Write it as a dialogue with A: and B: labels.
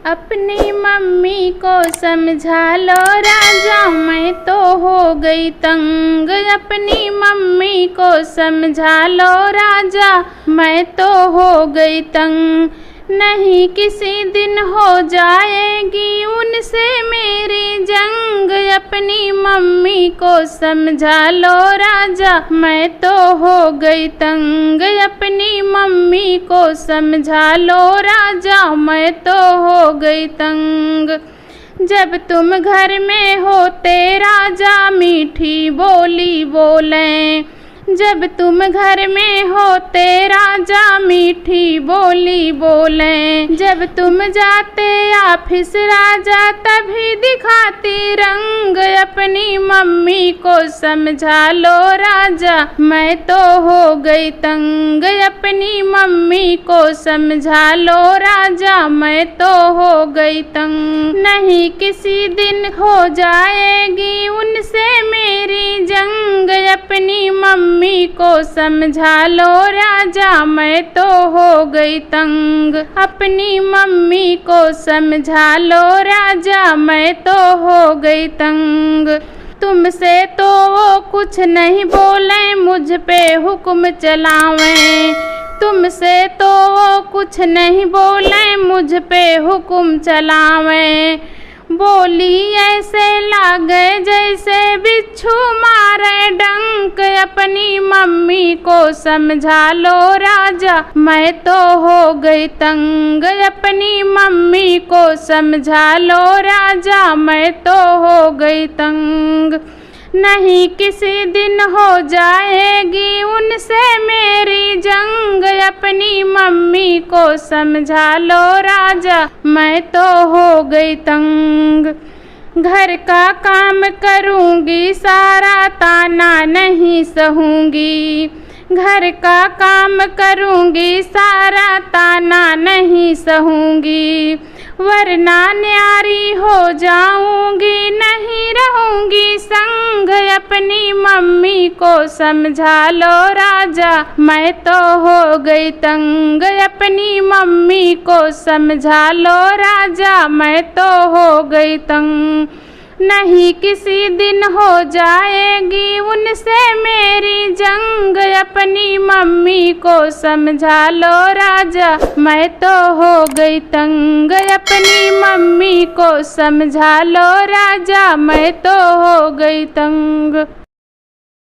A: अपनी मम्मी को समझा लो राजा, मैं तो हो गई तंग। अपनी मम्मी को समझा लो राजा, मैं तो हो गई तंग। नहीं किसी दिन हो जाएगी उनसे मेरी जंग। अपनी मम्मी को समझा लो राजा, मैं तो हो गई तंग। अपनी मम्मी को समझा लो राजा, मैं तो हो गई तंग। जब तुम घर में होते राजा मीठी बोली बोलें। जब तुम घर में होते राजा मीठी बोली बोलें। जब तुम जाते ऑफिस राजा तभी दिखाती रंग। अपनी मम्मी को समझा लो राजा, मैं तो हो गई तंग। अपनी मम्मी को समझा लो राजा, मैं तो हो गई तंग। नहीं किसी दिन हो जाएगी उनसे मेरी जंग। अपनी मम्मी को समझा लो राजा, मैं तो हो गई तंग। अपनी मम्मी को समझा लो राजा, मैं तो हो गई तंग। तुमसे तो वो कुछ नहीं बोले, मुझ पे हुक्म चलावें। तुमसे तो वो कुछ नहीं बोले, मुझ पे हुक्म चलावें। बोली ऐसे लागे जैसे बिच्छू मारे डंक। अपनी मम्मी को समझा लो राजा, मैं तो हो गई तंग। अपनी मम्मी को समझा लो राजा, मैं तो हो गई तंग। नहीं किसी दिन हो जाएगी उनसे मेरी जंग। अपनी मम्मी को समझा लो राजा, मैं तो हो गई तंग। घर का काम करूँगी सारा, ताना नहीं सहूँगी। घर का काम करूँगी सारा, ताना नहीं सहूँगी। वरना न्यारी हो जाऊँगी, नहीं रहूँगी संग। अपनी मम्मी को समझा लो राजा, मैं तो हो गई तंग। अपनी मम्मी को समझा लो राजा, मैं तो हो गई तंग। नहीं किसी दिन हो जाएगी उनसे मेरी जंग। अपनी मम्मी को समझा लो राजा, मैं तो हो गई तंग। अपनी मम्मी को समझा लो राजा, मैं तो हो गई तंग।